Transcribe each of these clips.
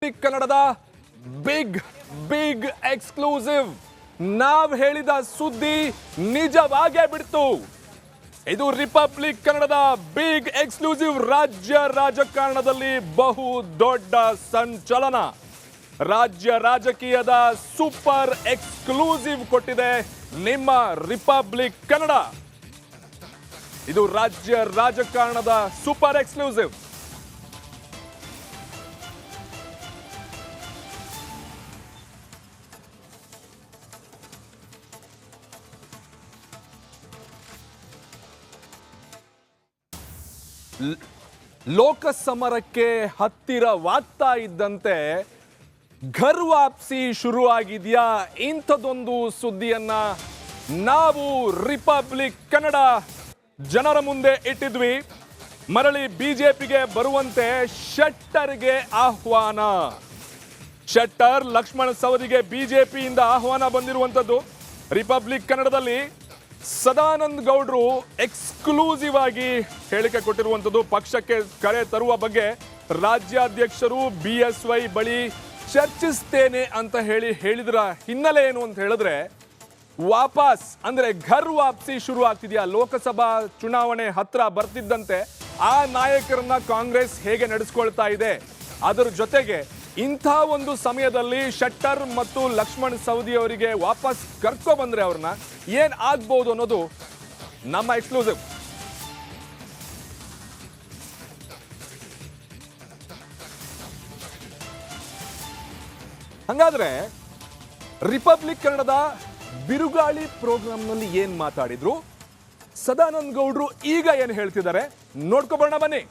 Republic ಕನ್ನಡದ big big exclusive. ನಾವ್ ಹೇಳಿದ ಸುದ್ದಿ ನಿಜವಾಗೇ ಬಿಡ್ತು. ಇದು ರಿಪಬ್ಲಿಕ್ ಕನ್ನಡದ ಬಿಗ್ ಎಕ್ಸ್ಕ್ಲೂಸಿವ್. ರಾಜ್ಯ ರಾಜಕಾರಣದಲ್ಲಿ ಬಹು ದೊಡ್ಡ ಸಂಚಲನ. ರಾಜ್ಯ ರಾಜಕೀಯದ ಸೂಪರ್ ಎಕ್ಸ್ಕ್ಲೂಸಿವ್ ಕೊಟ್ಟಿದೆ ನಿಮ್ಮ ರಿಪಬ್ಲಿಕ್ ಕನ್ನಡ. ಇದು ರಾಜ್ಯ ರಾಜಕಾರಣದ ಸೂಪರ್ ಎಕ್ಸ್ಕ್ಲೂಸಿವ್. ಲೋಕಸಮರಕ್ಕೆ ಹತ್ತಿರವಾಗ್ತಾ ಇದ್ದಂತೆ ಘರ್ ವಾಪಸಿ ಶುರು ಆಗಿದೆಯಾ? ಇಂಥದ್ದೊಂದು ಸುದ್ದಿಯನ್ನ ನಾವು ರಿಪಬ್ಲಿಕ್ ಕನ್ನಡ ಜನರ ಮುಂದೆ ಇಟ್ಟಿದ್ವಿ. ಮರಳಿ ಬಿಜೆಪಿಗೆ ಬರುವಂತೆ ಶೆಟ್ಟರ್ಗೆ ಆಹ್ವಾನ. ಶೆಟ್ಟರ್ ಲಕ್ಷ್ಮಣ ಸವದಿಗೆ ಬಿಜೆಪಿಯಿಂದ ಆಹ್ವಾನ ಬಂದಿರುವಂಥದ್ದು. ರಿಪಬ್ಲಿಕ್ ಕನ್ನಡದಲ್ಲಿ ಸದಾನಂದ ಗೌಡರು ಎಕ್ಸ್ಕ್ಲೂಸಿವ್ ಆಗಿ ಹೇಳಿಕೆ ಕೊಟ್ಟಿರುವಂಥದ್ದು. ಪಕ್ಷಕ್ಕೆ ಕರೆ ತರುವ ಬಗ್ಗೆ ರಾಜ್ಯಾಧ್ಯಕ್ಷರು BSY ಬಳಿ ಚರ್ಚಿಸ್ತೇನೆ ಅಂತ ಹೇಳಿದ್ರ ಹಿನ್ನೆಲೆ ಏನು ಅಂತ ಹೇಳಿದ್ರೆ, ವಾಪಸ್ ಅಂದ್ರೆ ಘರ್ ವಾಪಸಿ ಶುರು ಆಗ್ತಿದೆಯಾ? ಲೋಕಸಭಾ ಚುನಾವಣೆ ಹತ್ರ ಬರ್ತಿದ್ದಂತೆ ಆ ನಾಯಕರನ್ನ ಕಾಂಗ್ರೆಸ್ ಹೇಗೆ ನಡೆಸ್ಕೊಳ್ತಾ ಇದೆ, ಅದರ ಜೊತೆಗೆ ಇಂಥ ಒಂದು ಸಮಯದಲ್ಲಿ ಶೆಟ್ಟರ್ ಮತ್ತು ಲಕ್ಷ್ಮಣ್ ಸವದಿ ಅವರಿಗೆ ವಾಪಸ್ ಕರ್ಕೊ ಬಂದ್ರೆ ಅವ್ರನ್ನ ಏನ್ ಆಗ್ಬಹುದು ಅನ್ನೋದು ನಮ್ಮ ಎಕ್ಸ್ಕ್ಲೂಸಿವ್. ಹಂಗಾದ್ರೆ ರಿಪಬ್ಲಿಕ್ ಕನ್ನಡದ ಬಿರುಗಾಳಿ ಪ್ರೋಗ್ರಾಂನಲ್ಲಿ ಏನ್ ಮಾತಾಡಿದ್ರು, ಸದಾನಂದ ಗೌಡ್ರು ಈಗ ಏನ್ ಹೇಳ್ತಿದ್ದಾರೆ ನೋಡ್ಕೊಬೋಣ ಬನ್ನಿ.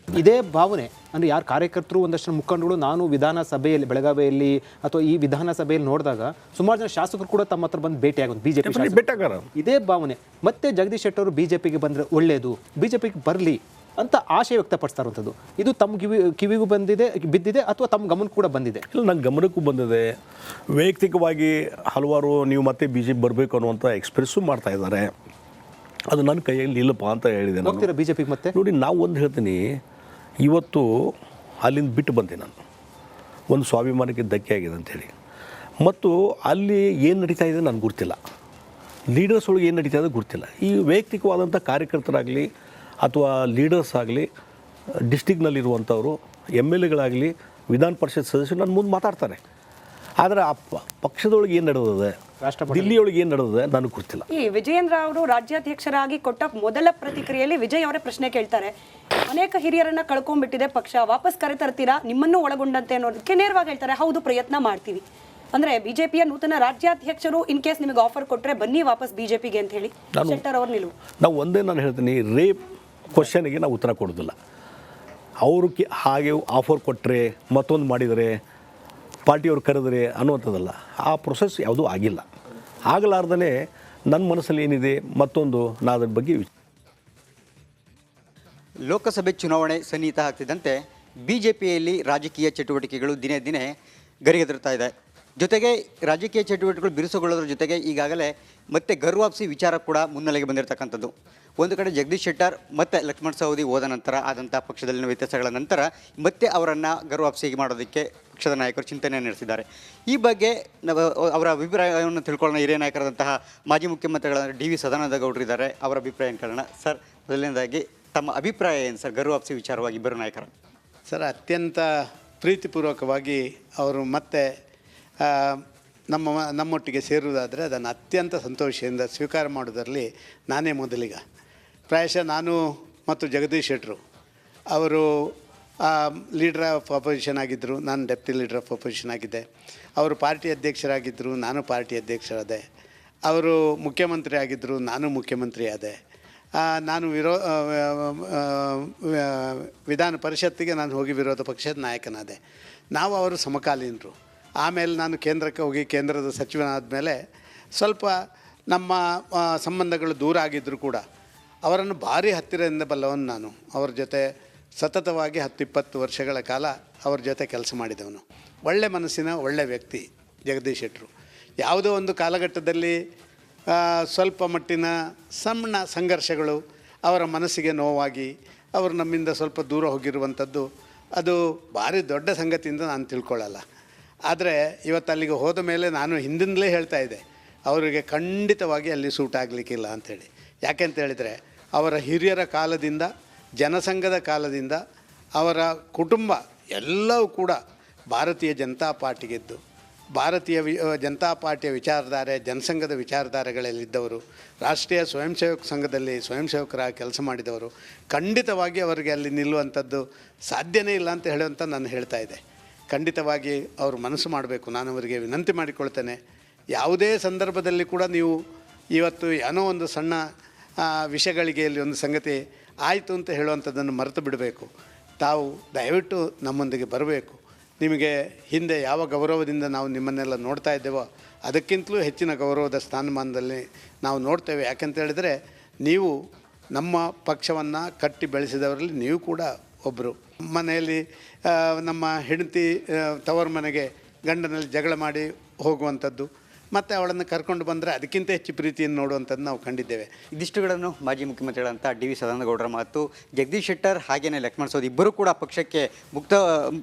ಇದೇ ಭಾವನೆ ಅಂದರೆ ಯಾರು ಕಾರ್ಯಕರ್ತರು ಒಂದಷ್ಟು ಮುಖಂಡರು ನಾನು ವಿಧಾನಸಭೆಯಲ್ಲಿ ಬೆಳಗಾವಿಯಲ್ಲಿ ಅಥವಾ ಈ ವಿಧಾನಸಭೆಯಲ್ಲಿ ನೋಡಿದಾಗ ಸುಮಾರು ಜನ ಶಾಸಕರು ಕೂಡ ತಮ್ಮ ಹತ್ರ ಬಂದು ಭೇಟಿಯಾಗೋದು ಬಿಜೆಪಿ. ಇದೇ ಭಾವನೆ ಮತ್ತೆ ಜಗದೀಶ್ ಶೆಟ್ಟರ್ ಅವರು ಬಿಜೆಪಿಗೆ ಬಂದರೆ ಒಳ್ಳೆಯದು, ಬಿಜೆಪಿಗೆ ಬರಲಿ ಅಂತ ಆಶಯ ವ್ಯಕ್ತಪಡಿಸ್ತಾ ಇರುವಂಥದ್ದು. ಇದು ತಮ್ಮ ಕಿವಿಗೂ ಬಿದ್ದಿದೆ ಅಥವಾ ತಮ್ಮ ಗಮನಕ್ಕೂ ಕೂಡ ಬಂದಿದೆ? ಇಲ್ಲ, ನನ್ನ ಗಮನಕ್ಕೂ ಬಂದಿದೆ. ವೈಯಕ್ತಿಕವಾಗಿ ಹಲವಾರು ನೀವು ಮತ್ತೆ BJP ಬರಬೇಕು ಅನ್ನುವಂಥ ಎಕ್ಸ್ಪ್ರೆಸ್ಸು ಮಾಡ್ತಾ ಇದ್ದಾರೆ. ಅದು ನನ್ನ ಕೈಯಲ್ಲಿ ಇಲ್ಲಪ್ಪ ಅಂತ ಹೇಳಿದೆ. ಹೋಗ್ತೀರಾ ಬಿಜೆಪಿಗೆ? ಮತ್ತೆ ನೋಡಿ, ನಾವು ಒಂದು ಹೇಳ್ತೀನಿ, ಇವತ್ತು ಅಲ್ಲಿಂದ ಬಿಟ್ಟು ಬಂದೆ ನಾನು. ಒಂದು ಸ್ವಾಭಿಮಾನಕ್ಕೆ ಧಕ್ಕೆ ಆಗಿದೆ ಅಂಥೇಳಿ. ಮತ್ತು ಅಲ್ಲಿ ಏನು ನಡೀತಾ ಇದೆ ನನಗೆ ಗೊತ್ತಿಲ್ಲ, ಲೀಡರ್ಸ್ ಒಳಗೆ ಏನು ನಡೀತಾ ಇದೆ ಗೊತ್ತಿಲ್ಲ. ಈ ವೈಯಕ್ತಿಕವಾದಂಥ ಕಾರ್ಯಕರ್ತರಾಗಲಿ ಅಥವಾ ಲೀಡರ್ಸ್ ಆಗಲಿ, ಡಿಸ್ಟಿಕ್ನಲ್ಲಿರುವಂಥವರು MLAಗಳಾಗಲಿ, ವಿಧಾನ ಪರಿಷತ್ ಸದಸ್ಯರು ನನ್ನ ಮುಂದೆ ಮಾತಾಡ್ತಾರೆ. ಆದರೆ ಆ ಪಕ್ಷದೊಳಗೆ ಏನು ನಡೆದಿದೆ, ದಿಲ್ಲಿಯೊಳಗೆ ಏನು ನಡೆದಿದೆ ನನಗೆ ಗೊತ್ತಿಲ್ಲ. ಈ ವಿಜಯೇಂದ್ರ ಅವರು ರಾಜ್ಯಾಧ್ಯಕ್ಷರಾಗಿ ಕೊಟ್ಟ ಮೊದಲ ಪ್ರತಿಕ್ರಿಯೆಯಲ್ಲಿ ವಿಜಯ್ ಅವರೇ ಪ್ರಶ್ನೆ ಕೇಳ್ತಾರೆ, ಅನೇಕ ಹಿರಿಯರನ್ನ ಕಳ್ಕೊಂಡ್ಬಿಟ್ಟಿದೆ ಪಕ್ಷ, ವಾಪಸ್ ಕರೆ ತರ್ತೀರಾ ನಿಮ್ಮನ್ನು ಒಳಗೊಂಡಂತೆ ಅನ್ನೋದಕ್ಕೆ ನೇರವಾಗಿ ಹೇಳ್ತಾರೆ, ಹೌದು ಪ್ರಯತ್ನ ಮಾಡ್ತೀವಿ. ಅಂದ್ರೆ ಬಿಜೆಪಿಯ ನೂತನ ರಾಜ್ಯಾಧ್ಯಕ್ಷರು ಇನ್ ಕೇಸ್ ನಿಮಗೆ ಆಫರ್ ಕೊಟ್ಟರೆ ಬನ್ನಿ ವಾಪಸ್ ಬಿಜೆಪಿಗೆ ಅಂತ ಹೇಳಿ ಶೆಟ್ಟರ್ ಅವ್ರ ನಿಲುವು. ನಾವು ಒಂದೇ ನಾನು ಹೇಳ್ತೀನಿ, ರೇಪ್ ಕ್ವಶನ್ಗೆ ನಾವು ಉತ್ತರ ಕೊಡೋದಿಲ್ಲ. ಅವರು ಹಾಗೆ ಆಫರ್ ಕೊಟ್ಟರೆ, ಮತ್ತೊಂದು ಮಾಡಿದರೆ, ಪಾರ್ಟಿಯವ್ರು ಕರೆದರೆ ಅನ್ನುವಂಥದ್ದಲ್ಲ. ಆ ಪ್ರೊಸೆಸ್ ಯಾವುದೂ ಆಗಿಲ್ಲ. ಆಗಲಾರ್ದೇ ನನ್ನ ಮನಸ್ಸಲ್ಲಿ ಏನಿದೆ ಮತ್ತೊಂದು ನಾನು ಅದ್ರ ಬಗ್ಗೆ. ಲೋಕಸಭೆ ಚುನಾವಣೆ ಸನ್ನಿಹಿತ ಆಗ್ತಿದ್ದಂತೆ BJPಯಲ್ಲಿ ರಾಜಕೀಯ ಚಟುವಟಿಕೆಗಳು ದಿನೇ ದಿನೇ ಗರಿಗೆದರ್ತಾ ಇದೆ. ಜೊತೆಗೆ ರಾಜಕೀಯ ಚಟುವಟಿಕೆಗಳು ಬಿರುಸುಗೊಳ್ಳೋದ್ರ ಜೊತೆಗೆ ಈಗಾಗಲೇ ಮತ್ತೆ ಘರ್ ವಾಪಸಿ ವಿಚಾರ ಕೂಡ ಮುನ್ನೆಲೆಗೆ ಬಂದಿರತಕ್ಕಂಥದ್ದು. ಒಂದು ಕಡೆ ಜಗದೀಶ್ ಶೆಟ್ಟರ್ ಮತ್ತು ಲಕ್ಷ್ಮಣ್ ಸವದಿ ಹೋದ ನಂತರ ಆದಂಥ ಪಕ್ಷದಲ್ಲಿನ ವ್ಯತ್ಯಾಸಗಳ ನಂತರ ಮತ್ತೆ ಅವರನ್ನು ಘರ್ ವಾಪಸಿಗೆ ಮಾಡೋದಕ್ಕೆ ಪಕ್ಷದ ನಾಯಕರು ಚಿಂತನೆ ನಡೆಸಿದ್ದಾರೆ. ಈ ಬಗ್ಗೆ ಅವರ ಅಭಿಪ್ರಾಯವನ್ನು ತಿಳ್ಕೊಳ್ಳೋಣ. ಹಿರಿಯ ನಾಯಕರಾದಂತಹ ಮಾಜಿ ಮುಖ್ಯಮಂತ್ರಿಗಳಾದ DV ಸದಾನಂದ ಗೌಡರು ಇದ್ದಾರೆ, ಅವರ ಅಭಿಪ್ರಾಯ ಕೇಳೋಣ. ಸರ್, ಮೊದಲನೇದಾಗಿ ತಮ್ಮ ಅಭಿಪ್ರಾಯ ಏನು ಸರ್ ಘರ್ ವಾಪಸಿ ವಿಚಾರವಾಗಿ ಇಬ್ಬರು ನಾಯಕರ? ಸರ್, ಅತ್ಯಂತ ಪ್ರೀತಿಪೂರ್ವಕವಾಗಿ ಅವರು ಮತ್ತೆ ನಮ್ಮೊಟ್ಟಿಗೆ ಸೇರುವುದಾದರೆ ಅದನ್ನು ಅತ್ಯಂತ ಸಂತೋಷದಿಂದ ಸ್ವೀಕಾರ ಮಾಡೋದರಲ್ಲಿ ನಾನೇ ಮೊದಲಿಗ. ಪ್ರಾಯಶಃ ನಾನು ಮತ್ತು ಜಗದೀಶ್ ಶೆಟ್ಟರು ಅವರು ಲೀಡರ್ ಆಫ್ ಅಪೋಸಿಷನ್ ಆಗಿದ್ದರು, ನಾನು ಡೆಪ್ಟಿ ಲೀಡರ್ ಆಫ್ ಅಪೋಸಿಷನ್ ಆಗಿದ್ದೆ. ಅವರು ಪಾರ್ಟಿ ಅಧ್ಯಕ್ಷರಾಗಿದ್ದರು, ನಾನು ಪಾರ್ಟಿ ಅಧ್ಯಕ್ಷರಾದೆ. ಅವರು ಮುಖ್ಯಮಂತ್ರಿ ಆಗಿದ್ದರು, ನಾನು ಮುಖ್ಯಮಂತ್ರಿ ಆದೆ. ನಾನು ವಿಧಾನ ಪರಿಷತ್ತಿಗೆ ನಾನು ಹೋಗಿ ವಿರೋಧ ಪಕ್ಷದ ನಾಯಕನಾದೆ. ನಾವು ಅವರು ಸಮಕಾಲೀನರು. ಆಮೇಲೆ ನಾನು ಕೇಂದ್ರಕ್ಕೆ ಹೋಗಿ ಕೇಂದ್ರದ ಸಚಿವನಾದ ಮೇಲೆ ಸ್ವಲ್ಪ ನಮ್ಮ ಸಂಬಂಧಗಳು ದೂರ ಆಗಿದ್ದರೂ ಕೂಡ ಅವರನ್ನು ಭಾರಿ ಹತ್ತಿರದಿಂದ ಬಲ್ಲವನು ನಾನು. ಅವ್ರ ಜೊತೆ ಸತತವಾಗಿ 10-20 ವರ್ಷಗಳ ಕಾಲ ಅವ್ರ ಜೊತೆ ಕೆಲಸ ಮಾಡಿದವನು. ಒಳ್ಳೆ ಮನಸ್ಸಿನ ಒಳ್ಳೆ ವ್ಯಕ್ತಿ ಜಗದೀಶ್ ಶೆಟ್ಟರು. ಯಾವುದೋ ಒಂದು ಕಾಲಘಟ್ಟದಲ್ಲಿ ಸ್ವಲ್ಪ ಮಟ್ಟಿನ ಸಣ್ಣ ಸಂಘರ್ಷಗಳು ಅವರ ಮನಸ್ಸಿಗೆ ನೋವಾಗಿ ಅವರು ನಮ್ಮಿಂದ ಸ್ವಲ್ಪ ದೂರ ಹೋಗಿರುವಂಥದ್ದು ಅದು ಭಾರಿ ದೊಡ್ಡ ಸಂಗತಿಯಿಂದ ನಾನು ತಿಳ್ಕೊಳ್ಳಲ್ಲ. ಆದರೆ ಇವತ್ತು ಅಲ್ಲಿಗೆ ಹೋದ ಮೇಲೆ ನಾನು ಹಿಂದಿಂದಲೇ ಹೇಳ್ತಾ ಇದ್ದೆ, ಅವರಿಗೆ ಖಂಡಿತವಾಗಿ ಅಲ್ಲಿ ಸೂಟ್ ಆಗಲಿಕ್ಕಿಲ್ಲ ಅಂಥೇಳಿ. ಯಾಕೆಂತ ಹೇಳಿದರೆ ಅವರ ಹಿರಿಯರ ಕಾಲದಿಂದ, ಜನಸಂಘದ ಕಾಲದಿಂದ ಅವರ ಕುಟುಂಬ ಎಲ್ಲವೂ ಕೂಡ ಭಾರತೀಯ ಜನತಾ ಪಾರ್ಟಿಗೆದ್ದು, ಭಾರತೀಯ ಜನತಾ ಪಾರ್ಟಿಯ ವಿಚಾರಧಾರೆ, ಜನಸಂಘದ ವಿಚಾರಧಾರೆಗಳಲ್ಲಿದ್ದವರು, ರಾಷ್ಟ್ರೀಯ ಸ್ವಯಂ ಸೇವಕ ಸಂಘದಲ್ಲಿ ಸ್ವಯಂ ಸೇವಕರಾಗಿ ಕೆಲಸ ಮಾಡಿದವರು. ಖಂಡಿತವಾಗಿ ಅವರಿಗೆ ಅಲ್ಲಿ ನಿಲ್ಲುವಂಥದ್ದು ಸಾಧ್ಯನೇ ಇಲ್ಲ ಅಂತ ಹೇಳುವಂಥ ನಾನು ಹೇಳ್ತಾ ಇದ್ದೆ. ಖಂಡಿತವಾಗಿ ಅವರು ಮನಸ್ಸು ಮಾಡಬೇಕು. ನಾನು ಅವರಿಗೆ ವಿನಂತಿ ಮಾಡಿಕೊಳ್ತೇನೆ, ಯಾವುದೇ ಸಂದರ್ಭದಲ್ಲಿ ಕೂಡ ನೀವು ಇವತ್ತು ಏನೋ ಒಂದು ಸಣ್ಣ ವಿಷಯಗಳಿಗೆ ಇಲ್ಲಿ ಒಂದು ಸಂಗತಿ ಆಯಿತು ಅಂತ ಹೇಳುವಂಥದ್ದನ್ನು ಮರೆತು ಬಿಡಬೇಕು. ತಾವು ದಯವಿಟ್ಟು ನಮ್ಮೊಂದಿಗೆ ಬರಬೇಕು. ನಿಮಗೆ ಹಿಂದೆ ಯಾವ ಗೌರವದಿಂದ ನಾವು ನಿಮ್ಮನ್ನೆಲ್ಲ ನೋಡ್ತಾ ಇದ್ದೇವೋ ಅದಕ್ಕಿಂತಲೂ ಹೆಚ್ಚಿನ ಗೌರವದ ಸ್ಥಾನಮಾನದಲ್ಲಿ ನಾವು ನೋಡ್ತೇವೆ. ಯಾಕೆಂತ ಹೇಳಿದರೆ ನೀವು ನಮ್ಮ ಪಕ್ಷವನ್ನು ಕಟ್ಟಿ ಬೆಳೆಸಿದವರಲ್ಲಿ ನೀವು ಕೂಡ ಒಬ್ಬರು. ಮನೆಯಲ್ಲಿ ನಮ್ಮ ಹೆಂಡತಿ ತವರು ಮನೆಗೆ ಗಂಡನಲ್ಲಿ ಜಗಳ ಮಾಡಿ ಹೋಗುವಂಥದ್ದು, ಮತ್ತು ಅವಳನ್ನು ಕರ್ಕೊಂಡು ಬಂದರೆ ಅದಕ್ಕಿಂತ ಹೆಚ್ಚು ಪ್ರೀತಿಯನ್ನು ನೋಡುವಂಥದ್ದು ನಾವು ಕಂಡಿದ್ದೇವೆ. ಇದಿಷ್ಟುಗಳನ್ನು ಮಾಜಿ ಮುಖ್ಯಮಂತ್ರಿಗಳಂಥ ಡಿ.ವಿ. ಸದಾನಂದಗೌಡರ ಮಾತು. ಜಗದೀಶ್ ಶೆಟ್ಟರ್ ಹಾಗೆಯೇ ಲಕ್ಷ್ಮಣ ಸವದಿ ಇಬ್ಬರೂ ಕೂಡ ಪಕ್ಷಕ್ಕೆ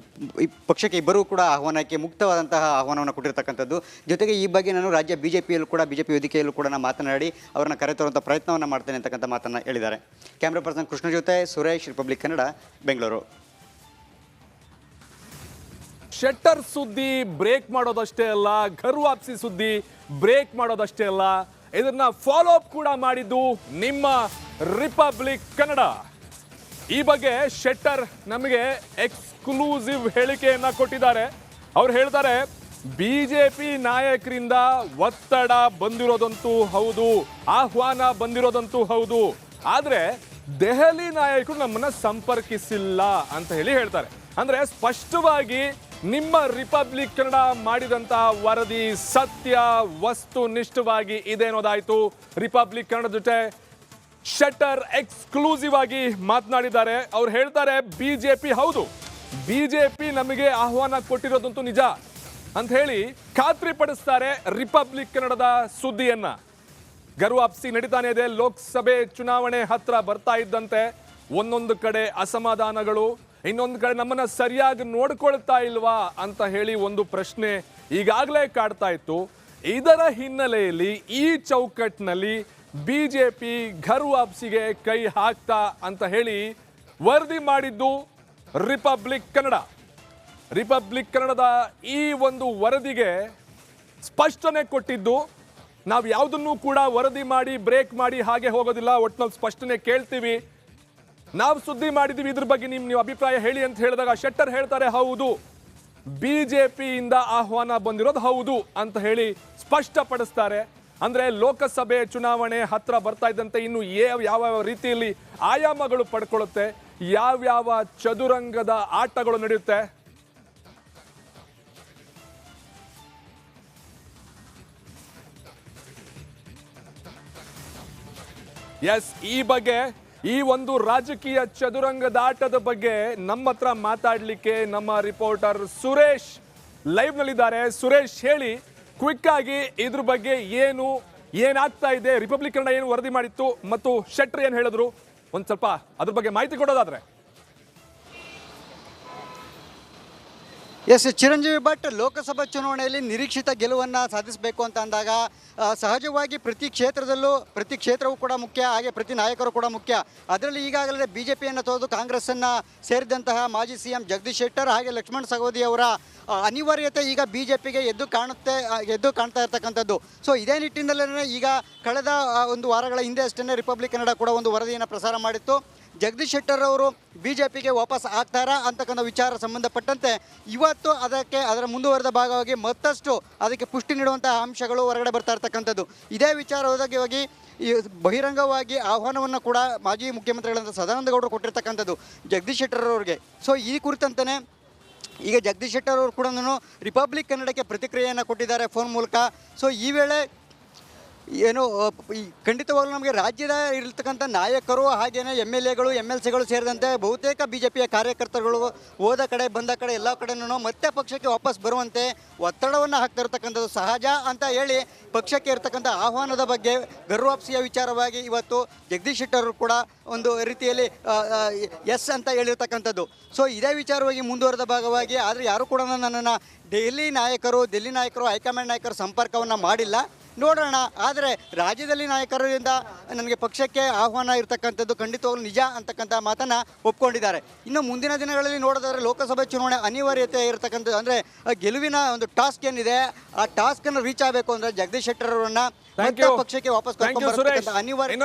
ಇಬ್ಬರೂ ಕೂಡ ಆಹ್ವಾನಕ್ಕೆ ಮುಕ್ತವಾದಂತಹ ಆಹ್ವಾನವನ್ನು ಕೊಟ್ಟಿರ್ತಕ್ಕಂಥದ್ದು. ಜೊತೆಗೆ ಈ ಬಗ್ಗೆ ನಾನು ರಾಜ್ಯ ಬಿಜೆಪಿಯಲ್ಲೂ ಕೂಡ ಬಿಜೆಪಿ ವೇದಿಕೆಯಲ್ಲೂ ಕೂಡ ನಾನು ಮಾತನಾಡಿ ಅವರನ್ನು ಕರೆತರುವಂಥ ಪ್ರಯತ್ನವನ್ನು ಮಾಡ್ತೇನೆ ಅಂತಕ್ಕಂಥ ಮಾತನ್ನು ಹೇಳಿದ್ದಾರೆ. ಕ್ಯಾಮ್ರಾ ಪರ್ಸನ್ ಕೃಷ್ಣ ಜೊತೆ ಸುರೇಶ್, ರಿಪಬ್ಲಿಕ್ ಕನ್ನಡ, ಬೆಂಗಳೂರು. ಶೆಟ್ಟರ್ ಸುದ್ದಿ ಬ್ರೇಕ್ ಮಾಡೋದಷ್ಟೇ ಅಲ್ಲ, ಘರ್ ವಾಪಸಿ ಸುದ್ದಿ ಬ್ರೇಕ್ ಮಾಡೋದಷ್ಟೇ ಅಲ್ಲ, ಇದನ್ನ ಫಾಲೋ ಅಪ್ ಕೂಡ ಮಾಡಿದ್ದು ನಿಮ್ಮ ರಿಪಬ್ಲಿಕ್ ಕನ್ನಡ. ಈ ಬಗ್ಗೆ ಶೆಟ್ಟರ್ ನಮಗೆ ಎಕ್ಸ್ಕ್ಲೂಸಿವ್ ಹೇಳಿಕೆಯನ್ನ ಕೊಟ್ಟಿದ್ದಾರೆ. ಅವ್ರು ಹೇಳ್ತಾರೆ, ಬಿಜೆಪಿ ನಾಯಕರಿಂದ ಒತ್ತಡ ಬಂದಿರೋದಂತೂ ಹೌದು, ಆಹ್ವಾನ ಬಂದಿರೋದಂತೂ ಹೌದು, ಆದ್ರೆ ದೆಹಲಿ ನಾಯಕರು ನಮ್ಮನ್ನ ಸಂಪರ್ಕಿಸಿಲ್ಲ ಅಂತ ಹೇಳಿ ಹೇಳ್ತಾರೆ. ಅಂದ್ರೆ ಸ್ಪಷ್ಟವಾಗಿ ನಿಮ್ಮ ರಿಪಬ್ಲಿಕ್ ಕನ್ನಡ ಮಾಡಿದಂತಹ ವರದಿ ಸತ್ಯ ವಸ್ತುನಿಷ್ಠವಾಗಿ ಇದೆ ಅನ್ನೋದಾಯ್ತು. ರಿಪಬ್ಲಿಕ್ ಕನ್ನಡ ಜೊತೆ ಶೆಟ್ಟರ್ ಎಕ್ಸ್ಕ್ಲೂಸಿವ್ ಆಗಿ ಮಾತನಾಡಿದ್ದಾರೆ. ಅವ್ರು ಹೇಳ್ತಾರೆ, ಬಿಜೆಪಿ ಹೌದು, ಬಿಜೆಪಿ ನಮಗೆ ಆಹ್ವಾನ ಕೊಟ್ಟಿರೋದಂತೂ ನಿಜ ಅಂತ ಹೇಳಿ ಖಾತ್ರಿ ಪಡಿಸ್ತಾರೆ ರಿಪಬ್ಲಿಕ್ ಕನ್ನಡದ ಸುದ್ದಿಯನ್ನ. ಗರ್ವಾಪ್ಸಿ ನಡೀತಾನೆ ಇದೆ. ಲೋಕಸಭೆ ಚುನಾವಣೆ ಹತ್ರ ಬರ್ತಾ ಇದ್ದಂತೆ ಒಂದೊಂದು ಕಡೆ ಅಸಮಾಧಾನಗಳು, ಇನ್ನೊಂದು ಕಡೆ ನಮ್ಮನ್ನ ಸರಿಯಾಗಿ ನೋಡ್ಕೊಳ್ತಾ ಇಲ್ವಾ ಅಂತ ಹೇಳಿ ಒಂದು ಪ್ರಶ್ನೆ ಈಗಾಗಲೇ ಕಾಡ್ತಾ ಇತ್ತು. ಇದರ ಹಿನ್ನೆಲೆಯಲ್ಲಿ ಈ ಚೌಕಟ್ಟಿನಲ್ಲಿ ಬಿಜೆಪಿ ಘರ್ ವಾಪಸಿಗೆ ಕೈ ಹಾಕ್ತಾ ಅಂತ ಹೇಳಿ ವರದಿ ಮಾಡಿದ್ದು ರಿಪಬ್ಲಿಕ್ ಕನ್ನಡ. ರಿಪಬ್ಲಿಕ್ ಕನ್ನಡದ ಈ ಒಂದು ವರದಿಗೆ ಸ್ಪಷ್ಟನೆ ಕೊಟ್ಟಿದ್ದು, ನಾವು ಯಾವುದನ್ನು ಕೂಡ ವರದಿ ಮಾಡಿ ಬ್ರೇಕ್ ಮಾಡಿ ಹಾಗೆ ಹೋಗೋದಿಲ್ಲ, ಒಟ್ಟಿನಲ್ಲಿ ಸ್ಪಷ್ಟನೆ ಕೇಳ್ತೀವಿ, ನಾವು ಸುದ್ದಿ ಮಾಡಿದೀವಿ, ಇದ್ರ ಬಗ್ಗೆ ನೀವು ಅಭಿಪ್ರಾಯ ಹೇಳಿ ಅಂತ ಹೇಳಿದಾಗ ಶೆಟ್ಟರ್ ಹೇಳ್ತಾರೆ, ಹೌದು ಬಿಜೆಪಿಯಿಂದ ಆಹ್ವಾನ ಬಂದಿರೋದು ಹೌದು ಅಂತ ಹೇಳಿ ಸ್ಪಷ್ಟಪಡಿಸ್ತಾರೆ. ಅಂದ್ರೆ ಲೋಕಸಭೆ ಚುನಾವಣೆ ಹತ್ರ ಬರ್ತಾ ಇದ್ದಂತೆ ಇನ್ನು ಯಾವ ರೀತಿಯಲ್ಲಿ ಆಯಾಮಗಳು ಪಡ್ಕೊಳ್ಳುತ್ತೆ, ಯಾವ್ಯಾವ ಚದುರಂಗದ ಆಟಗಳು ನಡೆಯುತ್ತೆ, ಎಸ್ ಈ ಬಗ್ಗೆ, ಈ ಒಂದು ರಾಜಕೀಯ ಚದುರಂಗದಾಟದ ಬಗ್ಗೆ ನಮ್ಮ ಹತ್ರ ಮಾತಾಡ್ಲಿಕ್ಕೆ ನಮ್ಮ ರಿಪೋರ್ಟರ್ ಸುರೇಶ್ ಲೈವ್ ನಲ್ಲಿದ್ದಾರೆ. ಸುರೇಶ್, ಹೇಳಿ ಕ್ವಿಕ್ ಆಗಿ ಇದ್ರ ಬಗ್ಗೆ ಏನಾಗ್ತಾ ಇದೆ, ರಿಪಬ್ಲಿಕ್ ಕನ್ನಡ ಏನು ವರದಿ ಮಾಡಿತ್ತು ಮತ್ತು ಶೆಟ್ಟರ್ ಏನು ಹೇಳಿದ್ರು, ಒಂದ್ ಸ್ವಲ್ಪ ಅದ್ರ ಬಗ್ಗೆ ಮಾಹಿತಿ ಕೊಡೋದಾದ್ರೆ. ಎಸ್ ಚಿರಂಜೀವಿ ಭಟ್, ಲೋಕಸಭಾ ಚುನಾವಣೆಯಲ್ಲಿ ನಿರೀಕ್ಷಿತ ಗೆಲುವನ್ನು ಸಾಧಿಸಬೇಕು ಅಂತ ಅಂದಾಗ ಸಹಜವಾಗಿ ಪ್ರತಿ ಕ್ಷೇತ್ರವೂ ಕೂಡ ಮುಖ್ಯ, ಹಾಗೆ ಪ್ರತಿ ನಾಯಕರು ಕೂಡ ಮುಖ್ಯ. ಅದರಲ್ಲಿ ಈಗಾಗಲೇ ಬಿಜೆಪಿಯನ್ನು ತೊರೆದು ಕಾಂಗ್ರೆಸ್ಸನ್ನು ಸೇರಿದಂತಹ ಮಾಜಿ CM ಜಗದೀಶ್ ಶೆಟ್ಟರ್ ಹಾಗೆ ಲಕ್ಷ್ಮಣ ಸವದಿ ಅವರ ಅನಿವಾರ್ಯತೆ ಈಗ ಬಿಜೆಪಿಗೆ ಎದ್ದು ಕಾಣ್ತಾ ಇರ್ತಕ್ಕಂಥದ್ದು. ಸೊ ಇದೇ ನಿಟ್ಟಿನಲ್ಲೇ ಈಗ ಕಳೆದ ಒಂದು ವಾರಗಳ ಹಿಂದೆ ಅಷ್ಟೇ ರಿಪಬ್ಲಿಕ್ ಕನ್ನಡ ಕೂಡ ಒಂದು ವರದಿಯನ್ನು ಪ್ರಸಾರ ಮಾಡಿತ್ತು. ಜಗದೀಶ್ ಶೆಟ್ಟರ್ ಅವರು ಬಿಜೆಪಿಗೆ ವಾಪಸ್ ಆಗ್ತಾರಾ ಅಂತಕ್ಕಂಥ ವಿಚಾರ ಸಂಬಂಧಪಟ್ಟಂತೆ ಇವತ್ತು ಅದರ ಮುಂದುವರೆದ ಭಾಗವಾಗಿ ಮತ್ತಷ್ಟು ಅದಕ್ಕೆ ಪುಷ್ಟಿ ನೀಡುವಂತಹ ಅಂಶಗಳು ಹೊರಗಡೆ ಬರ್ತಾ ಇರ್ತಕ್ಕಂಥದ್ದು. ಇದೇ ವಿಚಾರವಾಗಿ ಈ ಬಹಿರಂಗವಾಗಿ ಆಹ್ವಾನವನ್ನು ಕೂಡ ಮಾಜಿ ಮುಖ್ಯಮಂತ್ರಿಗಳಂತ ಸದಾನಂದಗೌಡರು ಕೊಟ್ಟಿರ್ತಕ್ಕಂಥದ್ದು ಜಗದೀಶ್ ಶೆಟ್ಟರ್ ಅವರಿಗೆ. ಸೊ ಈ ಕುರಿತಂತೆ ಈಗ ಜಗದೀಶ್ ಶೆಟ್ಟರ್ ಅವರು ಕೂಡ ರಿಪಬ್ಲಿಕ್ ಕನ್ನಡಕ್ಕೆ ಪ್ರತಿಕ್ರಿಯೆಯನ್ನು ಕೊಟ್ಟಿದ್ದಾರೆ ಫೋನ್ ಮೂಲಕ. ಸೊ ಈ ವೇಳೆ ಏನು ಖಂಡಿತವಾಗ್ಲೂ ನಮಗೆ ರಾಜ್ಯದ ಇರತಕ್ಕಂಥ ನಾಯಕರು ಹಾಗೇನೆ MLAಗಳು MLCಗಳು ಸೇರಿದಂತೆ ಬಹುತೇಕ BJPಯ ಕಾರ್ಯಕರ್ತರುಗಳು ಹೋದ ಕಡೆ ಬಂದ ಕಡೆ ಎಲ್ಲ ಕಡೆನೂ ಮತ್ತೆ ಪಕ್ಷಕ್ಕೆ ವಾಪಸ್ ಬರುವಂತೆ ಒತ್ತಡವನ್ನು ಹಾಕ್ತಾ ಇರತಕ್ಕಂಥದ್ದು ಸಹಜ ಅಂತ ಹೇಳಿ ಪಕ್ಷಕ್ಕೆ ಇರತಕ್ಕಂಥ ಆಹ್ವಾನದ ಬಗ್ಗೆ ಗರ್ವಾಪ್ಸಿಯ ವಿಚಾರವಾಗಿ ಇವತ್ತು ಜಗದೀಶ್ ಶೆಟ್ಟರ್ ಕೂಡ ಒಂದು ರೀತಿಯಲ್ಲಿ ಎಸ್ ಅಂತ ಹೇಳಿರ್ತಕ್ಕಂಥದ್ದು. ಸೊ ಇದೇ ವಿಚಾರವಾಗಿ ಮುಂದುವರೆದ ಭಾಗವಾಗಿ ಆದರೆ ಯಾರು ಕೂಡ ನನ್ನನ್ನು ಡೆಲ್ಲಿ ನಾಯಕರು ಹೈಕಮಾಂಡ್ ನಾಯಕರು ಸಂಪರ್ಕವನ್ನು ಮಾಡಿಲ್ಲ, ನೋಡೋಣ. ಆದರೆ ರಾಜ್ಯದಲ್ಲಿ ನಾಯಕರಿಂದ ನನಗೆ ಪಕ್ಷಕ್ಕೆ ಆಹ್ವಾನ ಇರತಕ್ಕಂಥದ್ದು ಖಂಡಿತವಾಗ್ಲೂ ನಿಜ ಅಂತಕ್ಕಂಥ ಮಾತನ್ನು ಒಪ್ಕೊಂಡಿದ್ದಾರೆ. ಇನ್ನು ಮುಂದಿನ ದಿನಗಳಲ್ಲಿ ನೋಡೋದಾದ್ರೆ ಲೋಕಸಭೆ ಚುನಾವಣೆ ಅನಿವಾರ್ಯತೆ ಇರತಕ್ಕಂಥದ್ದು, ಅಂದರೆ ಗೆಲುವಿನ ಒಂದು ಟಾಸ್ಕ್ ಏನಿದೆ ಆ ಟಾಸ್ಕನ್ನು ರೀಚ್ ಆಗಬೇಕು ಅಂದರೆ ಜಗದೀಶ್ ಶೆಟ್ಟರ್ ಅವರನ್ನ ಪಕ್ಷಕ್ಕೆ ವಾಪಸ್ ಕರ್ಕೊಂಡು ಬರತಕ್ಕಂಥ ಅನಿವಾರ್ಯ